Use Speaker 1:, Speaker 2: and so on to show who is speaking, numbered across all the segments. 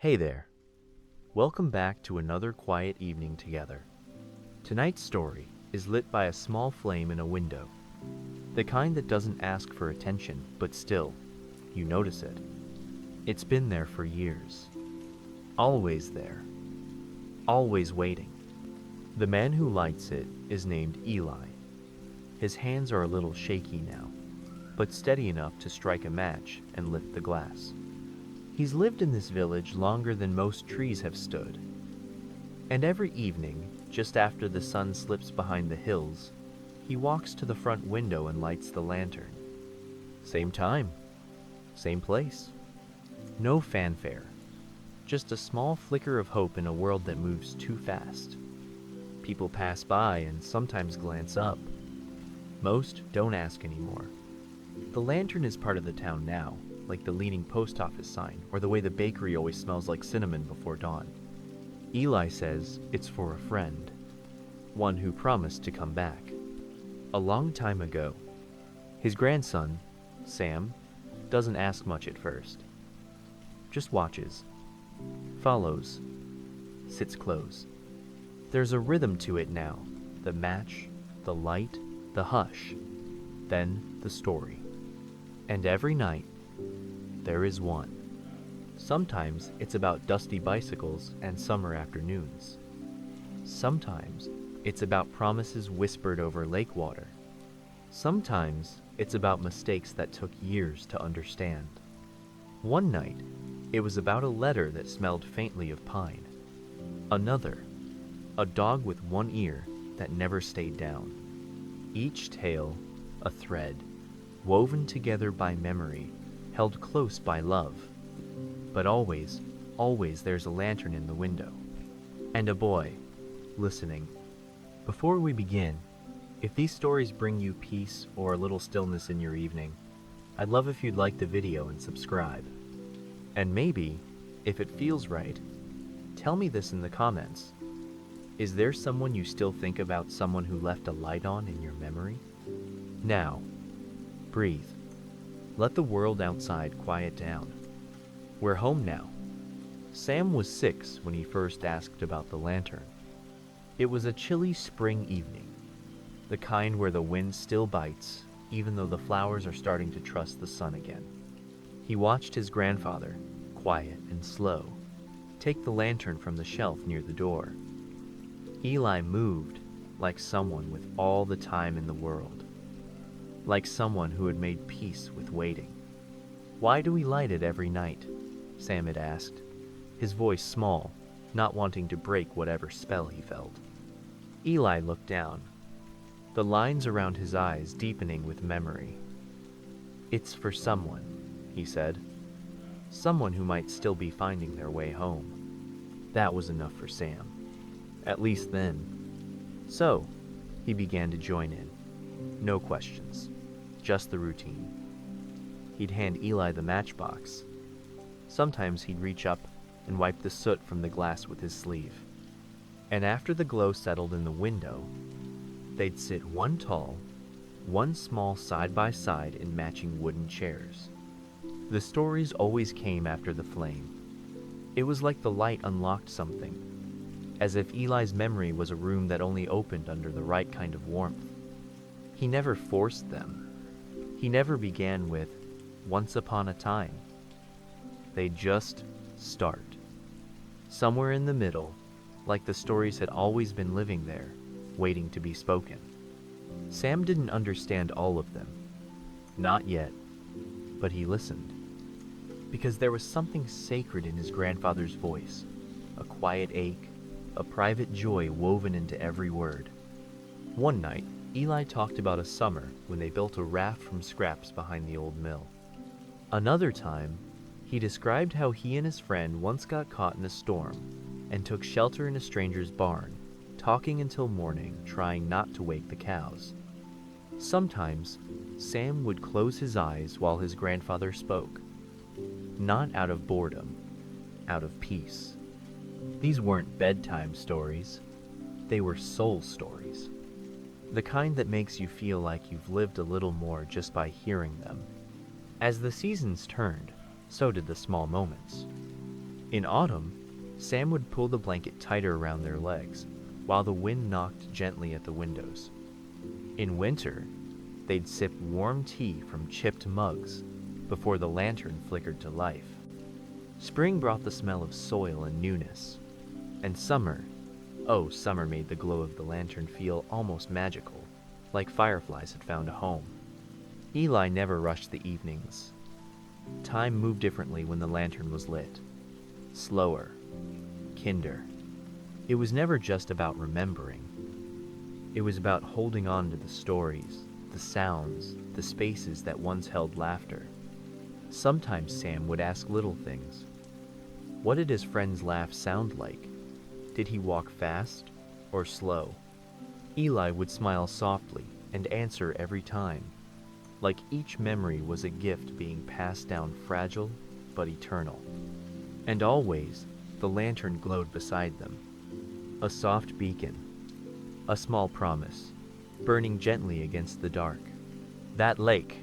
Speaker 1: Hey there. Welcome back to another quiet evening together. Tonight's story is lit by a small flame in a window. The kind that doesn't ask for attention, but still, you notice it. It's been there for years. Always there. Always waiting. The man who lights it is named Eli. His hands are a little shaky now, but steady enough to strike a match and lift the glass. He's lived in this village longer than most trees have stood. And every evening, just after the sun slips behind the hills, he walks to the front window and lights the lantern. Same time, same place. No fanfare, just a small flicker of hope in a world that moves too fast. People pass by and sometimes glance up. Most don't ask anymore. The lantern is part of the town now, like the leaning post office sign or the way the bakery always smells like cinnamon before dawn. Eli says it's for a friend, one who promised to come back. A long time ago. His grandson, Sam, doesn't ask much at first. Just watches, follows, sits close. There's a rhythm to it now, the match, the light, the hush, then the story. And every night, there is one. Sometimes it's about dusty bicycles and summer afternoons. Sometimes it's about promises whispered over lake water. Sometimes it's about mistakes that took years to understand. One night, it was about a letter that smelled faintly of pine. Another, a dog with one ear that never stayed down. Each tale, a thread, woven together by memory, held close by love. But always, always there's a lantern in the window. And a boy, listening. Before we begin, if these stories bring you peace or a little stillness in your evening, I'd love if you'd like the video and subscribe. And maybe, if it feels right, tell me this in the comments. Is there someone you still think about, someone who left a light on in your memory? Now, breathe. Let the world outside quiet down. We're home now. Sam was 6 when he first asked about the lantern. It was a chilly spring evening, the kind where the wind still bites, even though the flowers are starting to trust the sun again. He watched his grandfather, quiet and slow, take the lantern from the shelf near the door. Eli moved like someone with all the time in the world. Like someone who had made peace with waiting. Why do we light it every night? Sam had asked, his voice small, not wanting to break whatever spell he felt. Eli looked down, the lines around his eyes deepening with memory. It's for someone, he said. Someone who might still be finding their way home. That was enough for Sam. At least then. So, he began to join in. No questions. Just the routine. He'd hand Eli the matchbox. Sometimes he'd reach up and wipe the soot from the glass with his sleeve. And after the glow settled in the window, they'd sit one tall, one small side by side in matching wooden chairs. The stories always came after the flame. It was like the light unlocked something, as if Eli's memory was a room that only opened under the right kind of warmth. He never forced them. He never began with, "Once upon a time." They just start. Somewhere in the middle, like the stories had always been living there, waiting to be spoken. Sam didn't understand all of them. Not yet. But he listened. Because there was something sacred in his grandfather's voice, a quiet ache, a private joy woven into every word. One night, Eli talked about a summer when they built a raft from scraps behind the old mill. Another time, he described how he and his friend once got caught in a storm and took shelter in a stranger's barn, talking until morning, trying not to wake the cows. Sometimes, Sam would close his eyes while his grandfather spoke. Not out of boredom, out of peace. These weren't bedtime stories. They were soul stories. The kind that makes you feel like you've lived a little more just by hearing them. As the seasons turned, so did the small moments. In autumn, Sam would pull the blanket tighter around their legs, while the wind knocked gently at the windows. In winter, they'd sip warm tea from chipped mugs before the lantern flickered to life. Spring brought the smell of soil and newness. And summer made the glow of the lantern feel almost magical, like fireflies had found a home. Eli never rushed the evenings. Time moved differently when the lantern was lit. Slower, kinder. It was never just about remembering. It was about holding on to the stories, the sounds, the spaces that once held laughter. Sometimes Sam would ask little things. What did his friend's laugh sound like? Did he walk fast or slow? Eli would smile softly and answer every time, like each memory was a gift being passed down, fragile but eternal. And always, the lantern glowed beside them, a soft beacon, a small promise, burning gently against the dark. That lake,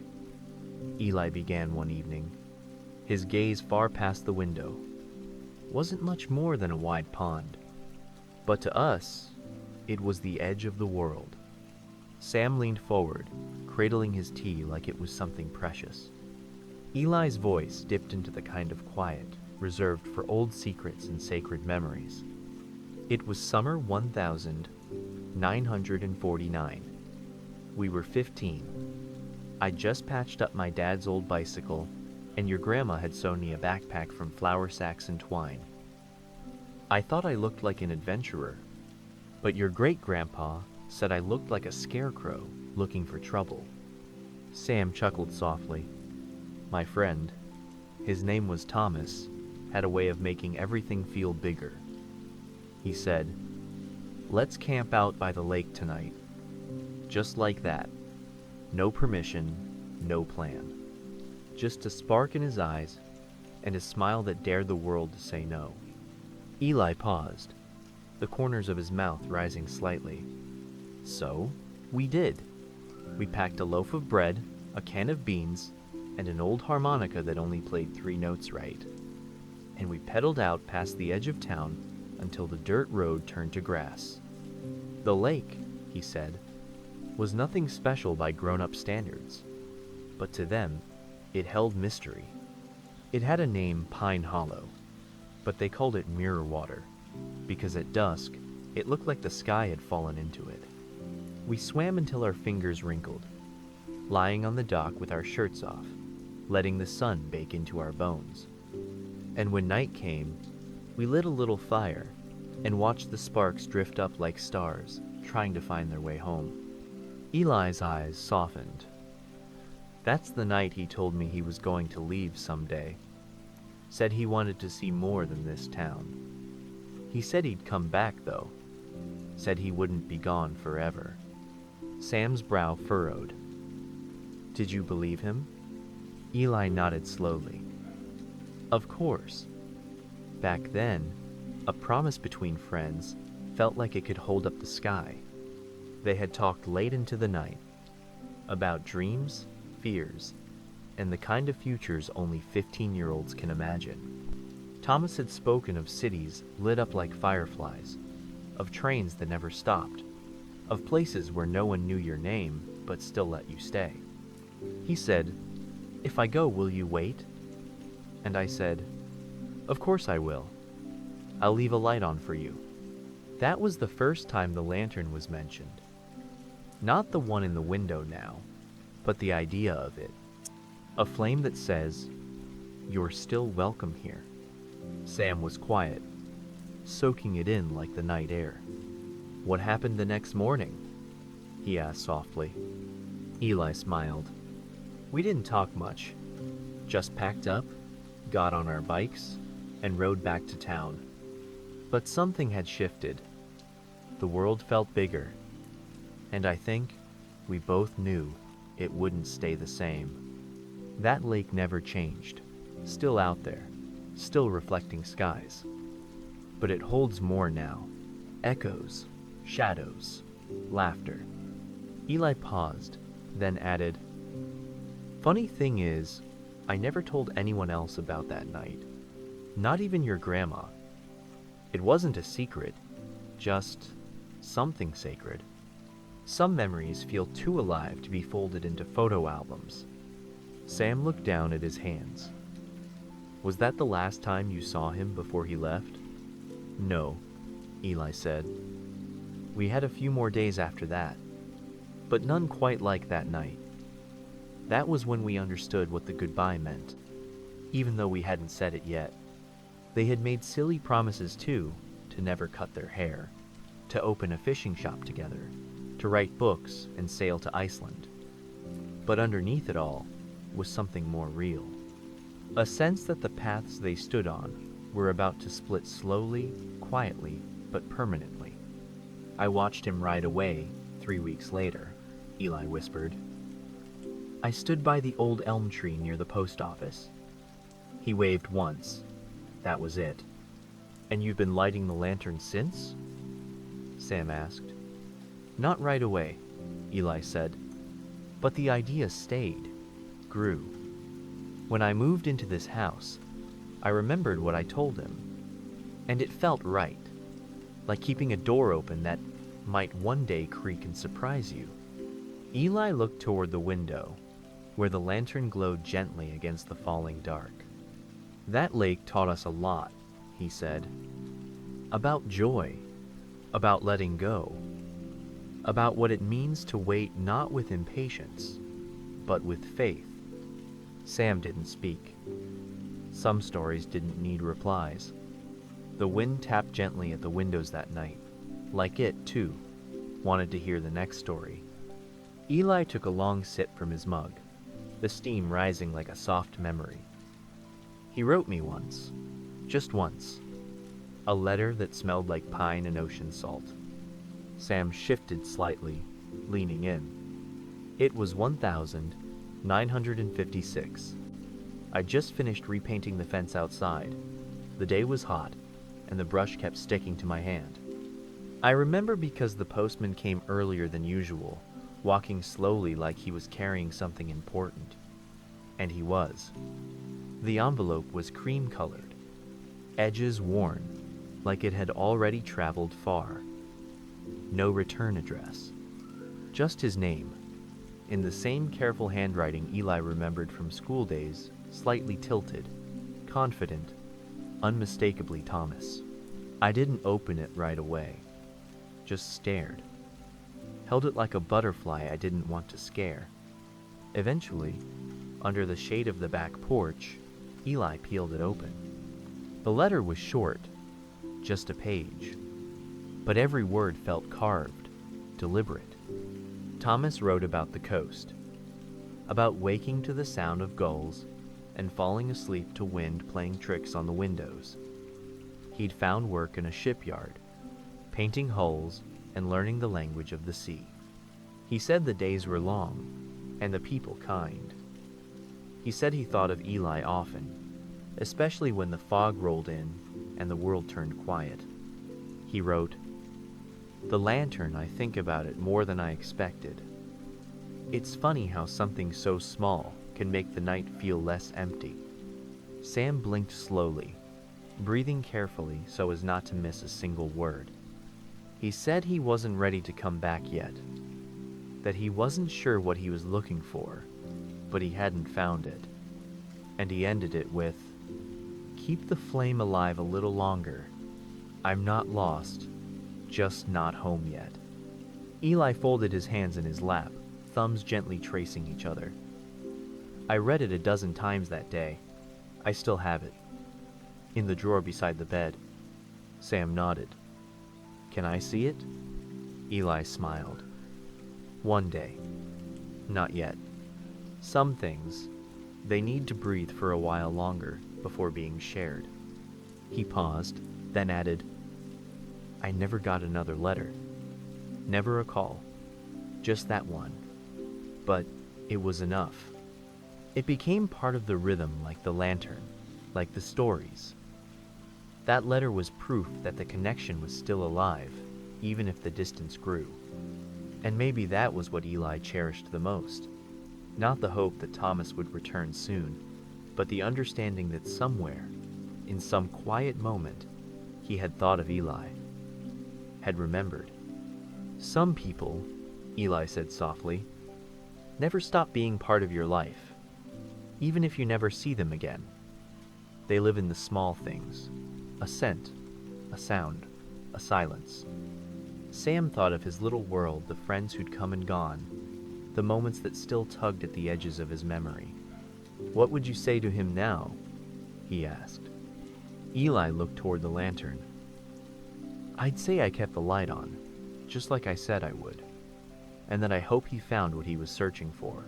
Speaker 1: Eli began one evening, his gaze far past the window, wasn't much more than a wide pond. But to us, it was the edge of the world. Sam leaned forward, cradling his tea like it was something precious. Eli's voice dipped into the kind of quiet reserved for old secrets and sacred memories. It was summer 1949. We were 15. I'd just patched up my dad's old bicycle, and your grandma had sewn me a backpack from flour sacks and twine. I thought I looked like an adventurer, but your great-grandpa said I looked like a scarecrow looking for trouble. Sam chuckled softly. My friend, his name was Thomas, had a way of making everything feel bigger. He said, "Let's camp out by the lake tonight." Just like that. No permission, no plan. Just a spark in his eyes and a smile that dared the world to say no. Eli paused, the corners of his mouth rising slightly. So, we did. We packed a loaf of bread, a can of beans, and an old harmonica that only played 3 notes right. And we pedaled out past the edge of town until the dirt road turned to grass. The lake, he said, was nothing special by grown-up standards, but to them, it held mystery. It had a name, Pine Hollow, but they called it Mirror Water, because at dusk, it looked like the sky had fallen into it. We swam until our fingers wrinkled, lying on the dock with our shirts off, letting the sun bake into our bones. And when night came, we lit a little fire and watched the sparks drift up like stars, trying to find their way home. Eli's eyes softened. That's the night he told me he was going to leave someday. Said he wanted to see more than this town. He said he'd come back, though. Said he wouldn't be gone forever. Sam's brow furrowed. Did you believe him? Eli nodded slowly. Of course. Back then, a promise between friends felt like it could hold up the sky. They had talked late into the night about dreams, fears, and the kind of futures only 15-year-olds can imagine. Thomas had spoken of cities lit up like fireflies, of trains that never stopped, of places where no one knew your name but still let you stay. He said, "If I go, will you wait?" And I said, "Of course I will. I'll leave a light on for you." That was the first time the lantern was mentioned. Not the one in the window now, but the idea of it. A flame that says, "You're still welcome here." Sam was quiet, soaking it in like the night air. "What happened the next morning?" he asked softly. Eli smiled. "We didn't talk much. Just packed up, got on our bikes, and rode back to town. But something had shifted. The world felt bigger, and I think we both knew it wouldn't stay the same. That lake never changed, still out there, still reflecting skies. But it holds more now. Echoes, shadows, laughter." Eli paused, then added, "Funny thing is, I never told anyone else about that night. Not even your grandma. It wasn't a secret, just something sacred. Some memories feel too alive to be folded into photo albums. Sam looked down at his hands. Was that the last time you saw him before he left? No, Eli said. We had a few more days after that, but none quite like that night. That was when we understood what the goodbye meant, even though we hadn't said it yet. They had made silly promises too, to never cut their hair, to open a fishing shop together, to write books and sail to Iceland. But underneath it all was something more real. A sense that the paths they stood on were about to split slowly, quietly, but permanently. I watched him ride away 3 weeks later, Eli whispered. I stood by the old elm tree near the post office. He waved once. That was it. And you've been lighting the lantern since? Sam asked. Not right away, Eli said. But the idea stayed, grew. When I moved into this house, I remembered what I told him. And it felt right, like keeping a door open that might one day creak and surprise you. Eli looked toward the window, where the lantern glowed gently against the falling dark. That lake taught us a lot, he said. About joy, about letting go, about what it means to wait not with impatience, but with faith. Sam didn't speak. Some stories didn't need replies. The wind tapped gently at the windows that night, like it, too, wanted to hear the next story. Eli took a long sip from his mug, the steam rising like a soft memory. He wrote me once, just once, a letter that smelled like pine and ocean salt. Sam shifted slightly, leaning in. It was 1956. I'd just finished repainting the fence outside. The day was hot, and the brush kept sticking to my hand. I remember because the postman came earlier than usual, walking slowly like he was carrying something important. And he was. The envelope was cream-colored, edges worn, like it had already traveled far. No return address. Just his name, in the same careful handwriting Eli remembered from school days, slightly tilted, confident, unmistakably Thomas. I didn't open it right away, just stared. Held it like a butterfly I didn't want to scare. Eventually, under the shade of the back porch, Eli peeled it open. The letter was short, just a page, but every word felt carved, deliberate. Thomas wrote about the coast, about waking to the sound of gulls and falling asleep to wind playing tricks on the windows. He'd found work in a shipyard, painting hulls and learning the language of the sea. He said the days were long and the people kind. He said he thought of Eli often, especially when the fog rolled in and the world turned quiet. He wrote, "The lantern, I think about it more than I expected. It's funny how something so small can make the night feel less empty." Sam blinked slowly, breathing carefully so as not to miss a single word. He said he wasn't ready to come back yet, that he wasn't sure what he was looking for, but he hadn't found it. And he ended it with, "Keep the flame alive a little longer. I'm not lost, just not home yet." Eli folded his hands in his lap, thumbs gently tracing each other. I read it a dozen times that day. I still have it. In the drawer beside the bed. Sam nodded. "Can I see it?" Eli smiled. "One day. Not yet. Some things, they need to breathe for a while longer before being shared." He paused, then added, "I never got another letter. Never a call. Just that one. But it was enough. It became part of the rhythm, like the lantern, like the stories. That letter was proof that the connection was still alive, even if the distance grew. And maybe that was what Eli cherished the most. Not the hope that Thomas would return soon, but the understanding that somewhere, in some quiet moment, he had thought of Eli, had remembered. Some people, Eli said softly, never stop being part of your life, even if you never see them again. They live in the small things, a scent, a sound, a silence. Sam thought of his little world, the friends who'd come and gone, the moments that still tugged at the edges of his memory. What would you say to him now? He asked. Eli looked toward the lantern. I'd say I kept the light on, just like I said I would, and that I hope he found what he was searching for.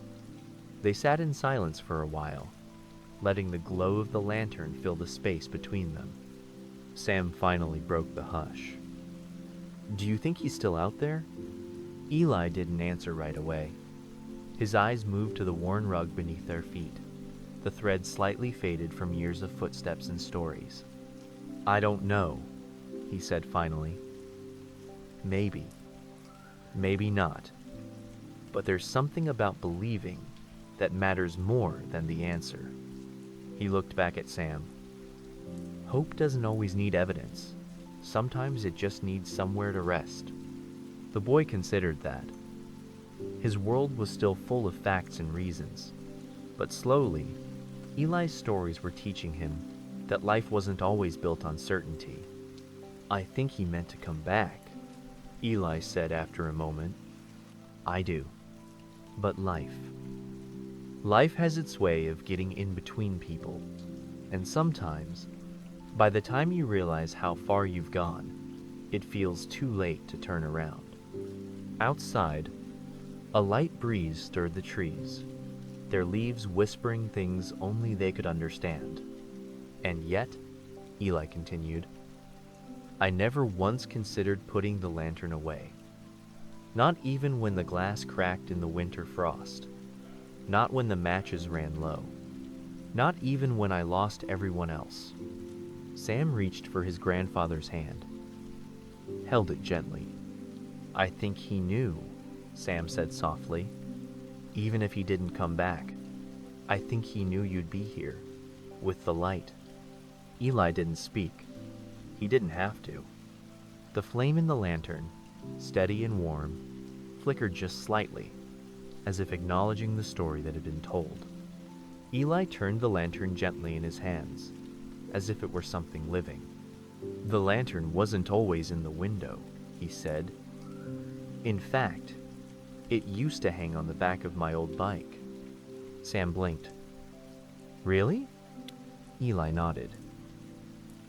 Speaker 1: They sat in silence for a while, letting the glow of the lantern fill the space between them. Sam finally broke the hush. Do you think he's still out there? Eli didn't answer right away. His eyes moved to the worn rug beneath their feet, the thread slightly faded from years of footsteps and stories. I don't know, he said finally. Maybe. Maybe not. But there's something about believing that matters more than the answer. He looked back at Sam. Hope doesn't always need evidence. Sometimes it just needs somewhere to rest. The boy considered that. His world was still full of facts and reasons. But slowly, Eli's stories were teaching him that life wasn't always built on certainty. I think he meant to come back, Eli said after a moment. I do. But life has its way of getting in between people. And sometimes, by the time you realize how far you've gone, it feels too late to turn around. Outside, a light breeze stirred the trees, their leaves whispering things only they could understand. And yet, Eli continued, I never once considered putting the lantern away. Not even when the glass cracked in the winter frost. Not when the matches ran low. Not even when I lost everyone else. Sam reached for his grandfather's hand, held it gently. I think he knew, Sam said softly. Even if he didn't come back, I think he knew you'd be here, with the light. Eli didn't speak. He didn't have to. The flame in the lantern, steady and warm, flickered just slightly, as if acknowledging the story that had been told. Eli turned the lantern gently in his hands, as if it were something living. The lantern wasn't always in the window, he said. In fact, it used to hang on the back of my old bike. Sam blinked. Really? Eli nodded.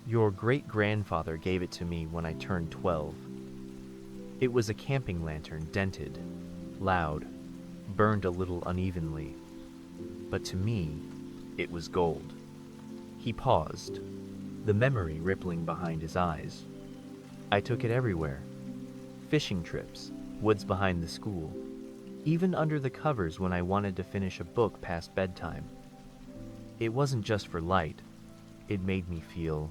Speaker 1: Your great-grandfather gave it to me when I turned 12. It was a camping lantern, dented, loud, burned a little unevenly. But to me, it was gold. He paused, the memory rippling behind his eyes. I took it everywhere. Fishing trips, woods behind the school, even under the covers when I wanted to finish a book past bedtime. It wasn't just for light. It made me feel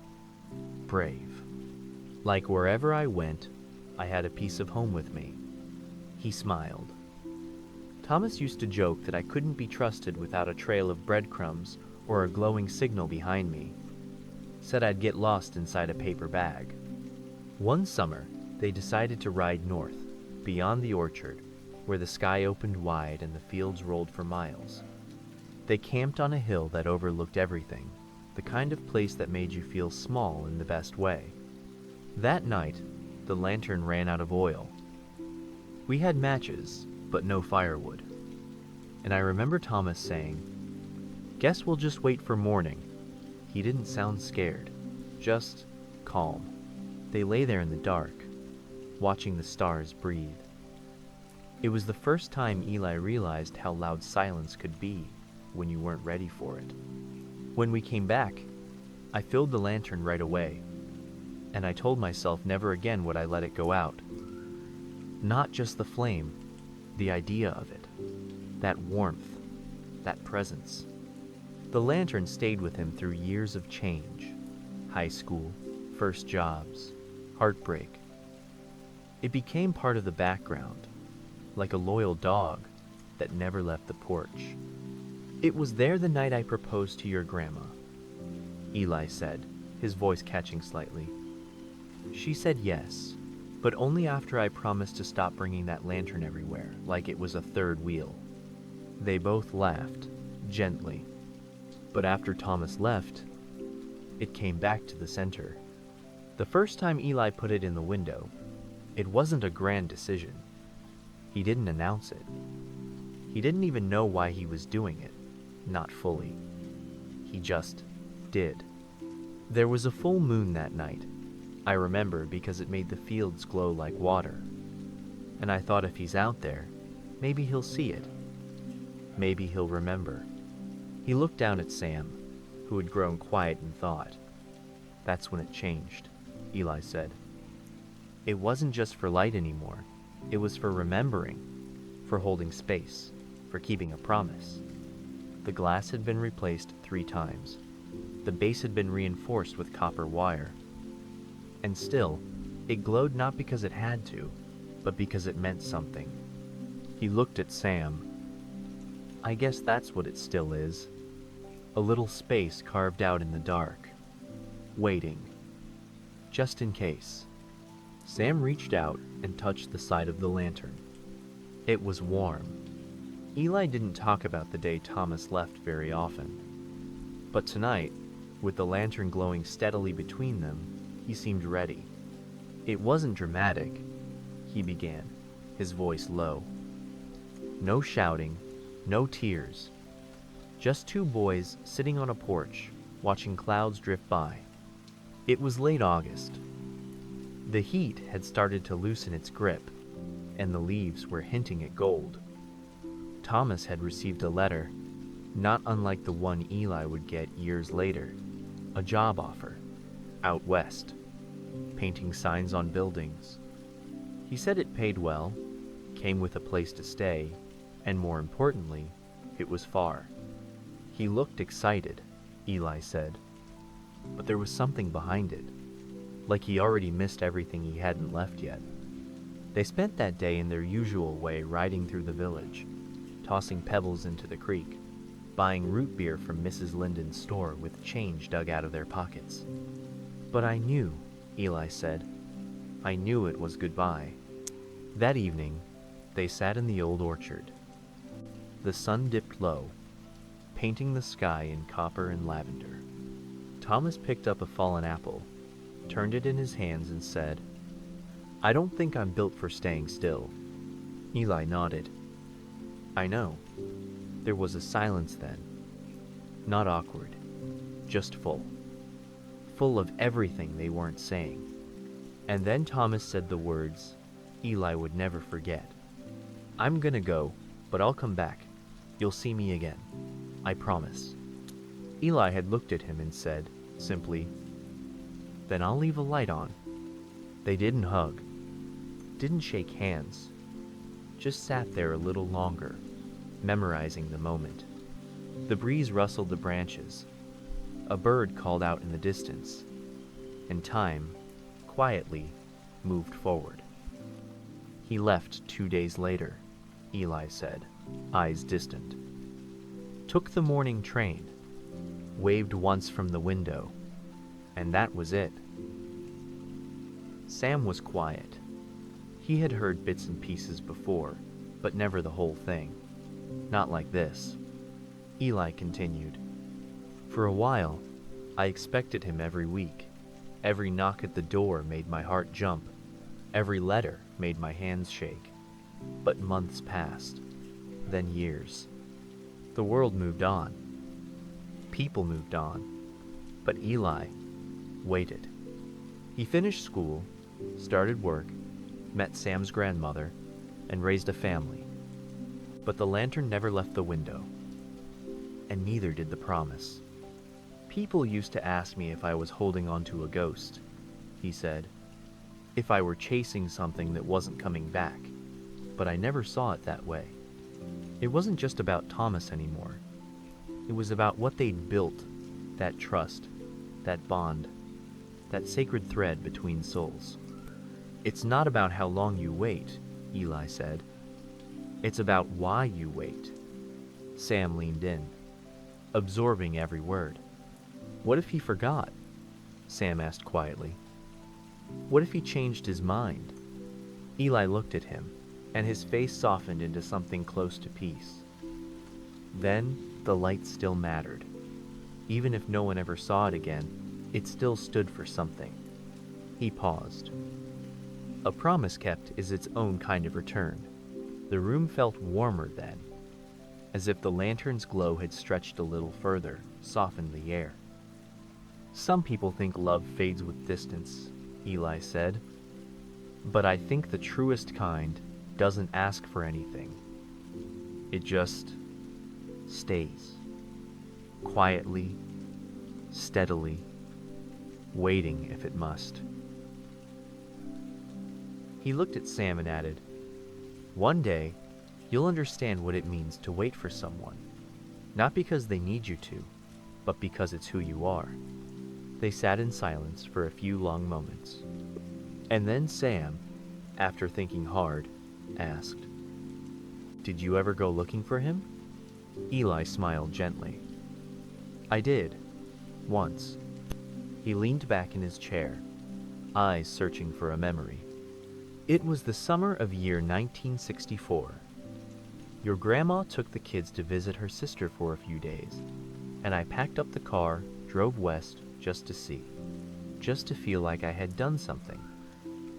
Speaker 1: brave. Like wherever I went, I had a piece of home with me. He smiled. Thomas used to joke that I couldn't be trusted without a trail of breadcrumbs or a glowing signal behind me. Said I'd get lost inside a paper bag. One summer, they decided to ride north, beyond the orchard, where the sky opened wide and the fields rolled for miles. They camped on a hill that overlooked everything, the kind of place that made you feel small in the best way. That night, the lantern ran out of oil. We had matches, but no firewood. And I remember Thomas saying, "Guess we'll just wait for morning." He didn't sound scared, just calm. They lay there in the dark, watching the stars breathe. It was the first time Eli realized how loud silence could be when you weren't ready for it. When we came back, I filled the lantern right away, and I told myself never again would I let it go out. Not just the flame, the idea of it, that warmth, that presence. The lantern stayed with him through years of change, high school, first jobs, heartbreak. It became part of the background, like a loyal dog that never left the porch. It was there the night I proposed to your grandma, Eli said, his voice catching slightly. She said yes, but only after I promised to stop bringing that lantern everywhere, like it was a third wheel. They both laughed, gently. But after Thomas left, it came back to the center. The first time Eli put it in the window, it wasn't a grand decision. He didn't announce it. He didn't even know why he was doing it, not fully. He just did. There was a full moon that night. I remember because it made the fields glow like water. And I thought if he's out there, maybe he'll see it. Maybe he'll remember. He looked down at Sam, who had grown quiet in thought. That's when it changed, Eli said. It wasn't just for light anymore. It was for remembering, for holding space, for keeping a promise. The glass had been replaced 3 times. The base had been reinforced with copper wire. And still, it glowed not because it had to, but because it meant something. He looked at Sam. I guess that's what it still is. A little space carved out in the dark. Waiting. Just in case. Sam reached out and touched the side of the lantern. It was warm. Eli didn't talk about the day Thomas left very often. But tonight, with the lantern glowing steadily between them, he seemed ready. It wasn't dramatic, he began, his voice low. No shouting, no tears. Just 2 boys sitting on a porch, watching clouds drift by. It was late August. The heat had started to loosen its grip, and the leaves were hinting at gold. Thomas had received a letter, not unlike the one Eli would get years later, a job offer, out west, painting signs on buildings. He said it paid well, came with a place to stay, and more importantly, it was far. He looked excited, Eli said, but there was something behind it, like he already missed everything he hadn't left yet. They spent that day in their usual way riding through the village, tossing pebbles into the creek, buying root beer from Mrs. Linden's store with change dug out of their pockets. But I knew, Eli said. I knew it was goodbye. That evening, they sat in the old orchard. The sun dipped low, painting the sky in copper and lavender. Thomas picked up a fallen apple, turned it in his hands and said, I don't think I'm built for staying still. Eli nodded. I know. There was a silence then. Not awkward, just full. Full of everything they weren't saying. And then Thomas said the words Eli would never forget. I'm gonna go, but I'll come back. You'll see me again. I promise. Eli had looked at him and said, simply, Then I'll leave a light on. They didn't hug, didn't shake hands, just sat there a little longer, memorizing the moment. The breeze rustled the branches. A bird called out in the distance, and time, quietly, moved forward. He left 2 days later, Eli said, eyes distant. Took the morning train, waved once from the window, and that was it. Sam was quiet. He had heard bits and pieces before, but never the whole thing. Not like this. Eli continued. For a while, I expected him every week. Every knock at the door made my heart jump. Every letter made my hands shake. But months passed, then years. The world moved on. People moved on. But Eli waited. He finished school, started work, met Sam's grandmother, and raised a family. But the lantern never left the window. And neither did the promise. People used to ask me if I was holding on to a ghost, he said. If I were chasing something that wasn't coming back. But I never saw it that way. It wasn't just about Thomas anymore. It was about what they'd built, that trust, that bond, that sacred thread between souls. It's not about how long you wait, Eli said. It's about why you wait. Sam leaned in, absorbing every word. What if he forgot? Sam asked quietly. What if he changed his mind? Eli looked at him, and his face softened into something close to peace. Then, the light still mattered. Even if no one ever saw it again, it still stood for something. He paused. A promise kept is its own kind of return. The room felt warmer then, as if the lantern's glow had stretched a little further, softened the air. Some people think love fades with distance, Eli said. But I think the truest kind doesn't ask for anything. It just stays. Quietly, steadily, waiting if it must. He looked at Sam and added, "One day, you'll understand what it means to wait for someone. Not because they need you to, but because it's who you are." They sat in silence for a few long moments. And then Sam, after thinking hard, asked, "Did you ever go looking for him?" Eli smiled gently. "I did. Once." He leaned back in his chair, eyes searching for a memory. "It was the summer of year 1964. Your grandma took the kids to visit her sister for a few days, and I packed up the car, drove west just to see, just to feel like I had done something.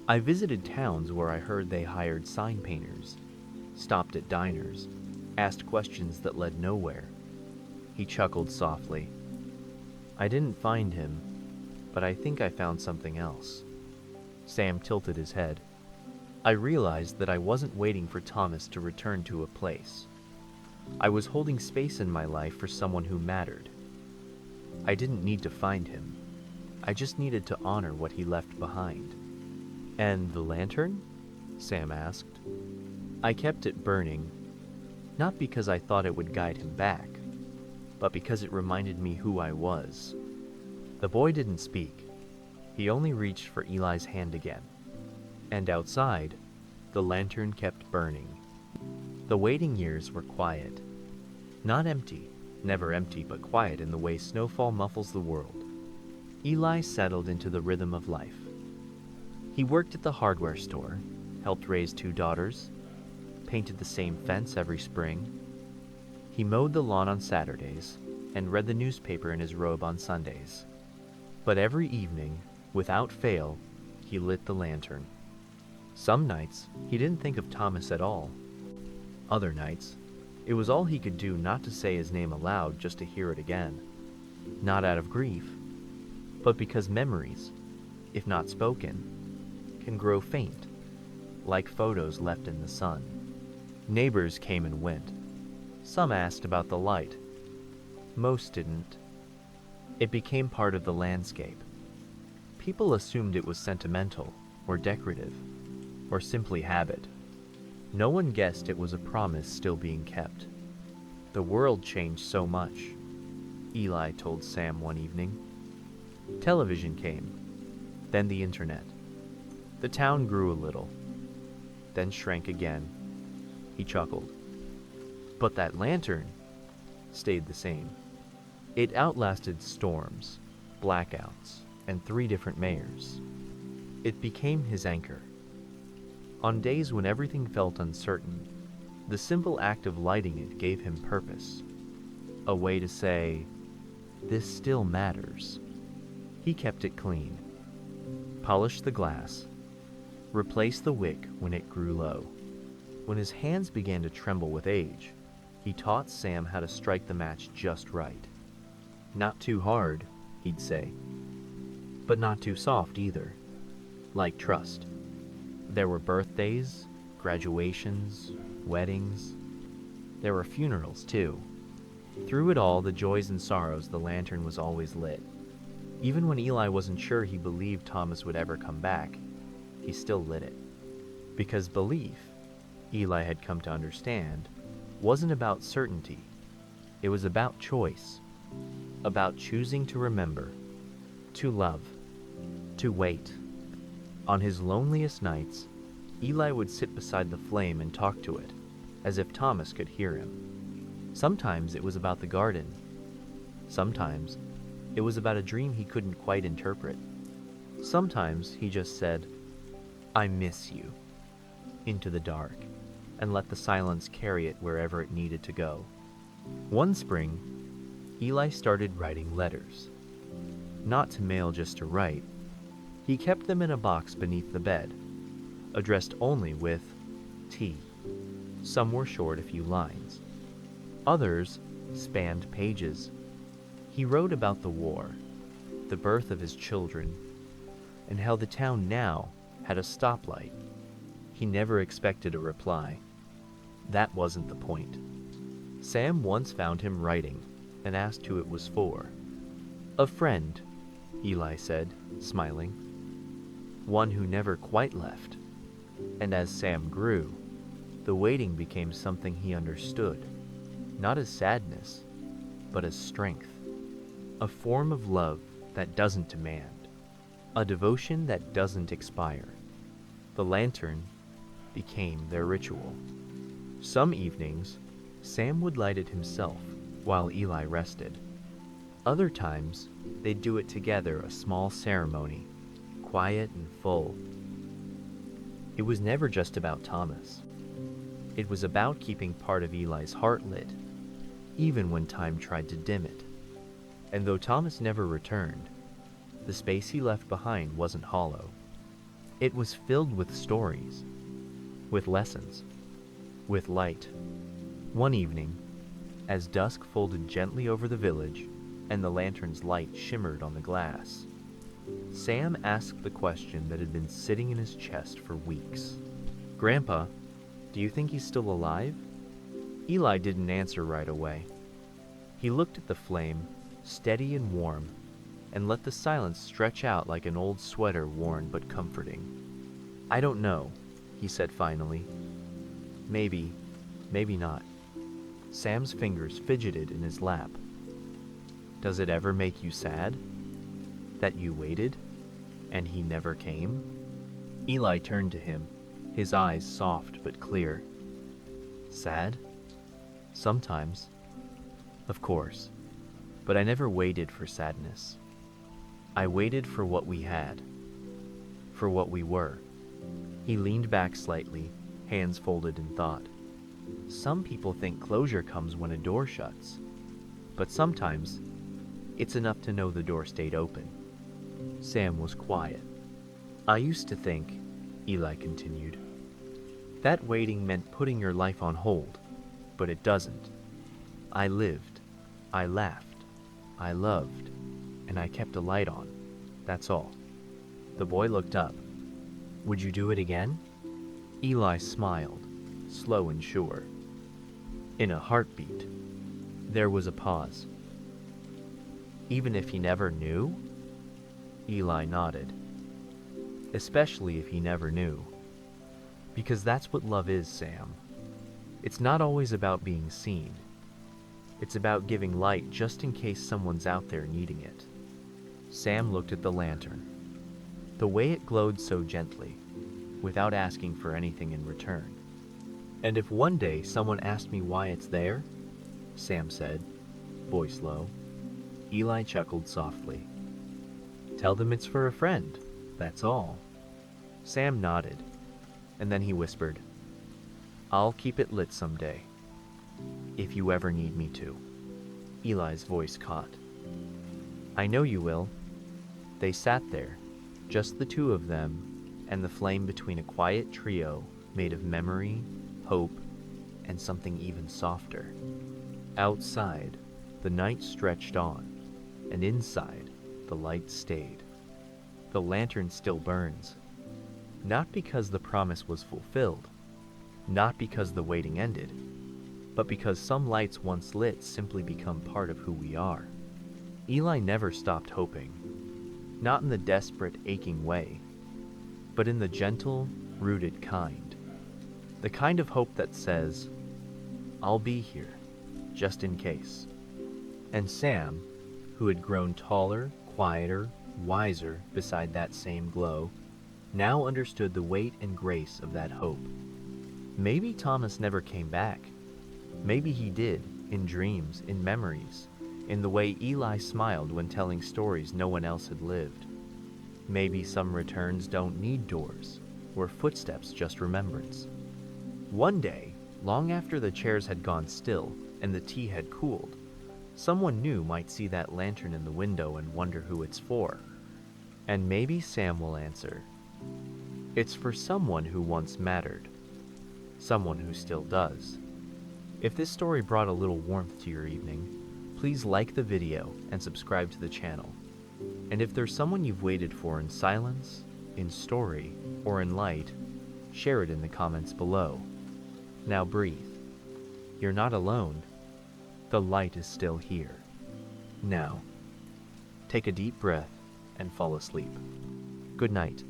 Speaker 1: I visited towns where I heard they hired sign painters, stopped at diners, asked questions that led nowhere." He chuckled softly. "I didn't find him, but I think I found something else." Sam tilted his head. "I realized that I wasn't waiting for Thomas to return to a place. I was holding space in my life for someone who mattered. I didn't need to find him. I just needed to honor what he left behind." "And the lantern?" Sam asked. "I kept it burning, not because I thought it would guide him back, but because it reminded me who I was." The boy didn't speak. He only reached for Eli's hand again. And outside, the lantern kept burning. The waiting years were quiet. Not empty, never empty, but quiet in the way snowfall muffles the world. Eli settled into the rhythm of life. He worked at the hardware store, helped raise 2 daughters, painted the same fence every spring. He mowed the lawn on Saturdays and read the newspaper in his robe on Sundays. But every evening, without fail, he lit the lantern. Some nights, he didn't think of Thomas at all. Other nights, it was all he could do not to say his name aloud just to hear it again. Not out of grief, but because memories, if not spoken, can grow faint, like photos left in the sun. Neighbors came and went. Some asked about the light. Most didn't. It became part of the landscape. People assumed it was sentimental, or decorative, or simply habit. No one guessed it was a promise still being kept. The world changed so much, Eli told Sam one evening. Television came, then the internet. The town grew a little, then shrank again. He chuckled. But that lantern stayed the same. It outlasted storms, blackouts, and 3 different mayors. It became his anchor. On days when everything felt uncertain, the simple act of lighting it gave him purpose. A way to say, "This still matters." He kept it clean, polished the glass, replaced the wick when it grew low. When his hands began to tremble with age, he taught Sam how to strike the match just right. Not too hard, he'd say, but not too soft either, like trust. There were birthdays, graduations, weddings. There were funerals, too. Through it all, the joys and sorrows, the lantern was always lit. Even when Eli wasn't sure he believed Thomas would ever come back, he still lit it. Because belief, Eli had come to understand, wasn't about certainty. It was about choice. About choosing to remember, to love, to wait. On his loneliest nights, Eli would sit beside the flame and talk to it, as if Thomas could hear him. Sometimes it was about the garden. Sometimes It was about a dream he couldn't quite interpret. Sometimes he just said, "I miss you," into the dark, and let the silence carry it wherever it needed to go. One spring, Eli started writing letters. Not to mail, just to write. He kept them in a box beneath the bed, addressed only with T. Some were short, a few lines. Others spanned pages. He wrote about the war, the birth of his children, and how the town now had a stoplight. He never expected a reply. That wasn't the point. Sam once found him writing and asked who it was for. "A friend," Eli said, smiling. "One who never quite left." And as Sam grew, the waiting became something he understood, not as sadness, but as strength. A form of love that doesn't demand, a devotion that doesn't expire. The lantern became their ritual. Some evenings, Sam would light it himself while Eli rested. Other times, they'd do it together, a small ceremony, quiet and full. It was never just about Thomas. It was about keeping part of Eli's heart lit, even when time tried to dim it. And though Thomas never returned, the space he left behind wasn't hollow. It was filled with stories, with lessons, with light. One evening, as dusk folded gently over the village and the lantern's light shimmered on the glass, Sam asked the question that had been sitting in his chest for weeks. "Grandpa, do you think he's still alive?" Eli didn't answer right away. He looked at the flame, steady and warm, and let the silence stretch out like an old sweater, worn but comforting. "I don't know," he said finally. Maybe not." Sam's fingers fidgeted in his lap. "Does it ever make you sad? That you waited, and he never came?" Eli turned to him, his eyes soft but clear. "Sad? Sometimes. Of course. But I never waited for sadness. I waited for what we had. For what we were." He leaned back slightly, hands folded in thought. "Some people think closure comes when a door shuts. But sometimes, it's enough to know the door stayed open." Sam was quiet. "I used to think," Eli continued, "that waiting meant putting your life on hold, but it doesn't. I lived, I laughed, I loved, and I kept a light on. That's all." The boy looked up. "Would you do it again?" Eli smiled, slow and sure. In a heartbeat. There was a pause. "Even if he never knew?" Eli nodded. "Especially if he never knew. Because that's what love is, Sam. It's not always about being seen. It's about giving light just in case someone's out there needing it." Sam looked at the lantern. The way it glowed so gently, without asking for anything in return. "And if one day someone asked me why it's there," Sam said, voice low. Eli chuckled softly. "Tell them it's for a friend, that's all." Sam nodded, and then he whispered, "I'll keep it lit someday, if you ever need me to." Eli's voice caught. "I know you will." They sat there, just the two of them, and the flame between a quiet trio made of memory, hope, and something even softer. Outside, the night stretched on, and inside, the light stayed. The lantern still burns, not because the promise was fulfilled, not because the waiting ended, but because some lights once lit simply become part of who we are. Eli never stopped hoping, not in the desperate, aching way, but in the gentle, rooted kind. The kind of hope that says, "I'll be here, just in case." And Sam, who had grown taller, quieter, wiser beside that same glow, now understood the weight and grace of that hope. Maybe Thomas never came back. Maybe he did, in dreams, in memories, in the way Eli smiled when telling stories no one else had lived. Maybe some returns don't need doors, or footsteps just remembrance. One day, long after the chairs had gone still and the tea had cooled, someone new might see that lantern in the window and wonder who it's for. And maybe Sam will answer. It's for someone who once mattered. Someone who still does. If this story brought a little warmth to your evening, please like the video and subscribe to the channel. And if there's someone you've waited for in silence, in story, or in light, share it in the comments below. Now breathe. You're not alone. The light is still here. Now, take a deep breath and fall asleep. Good night.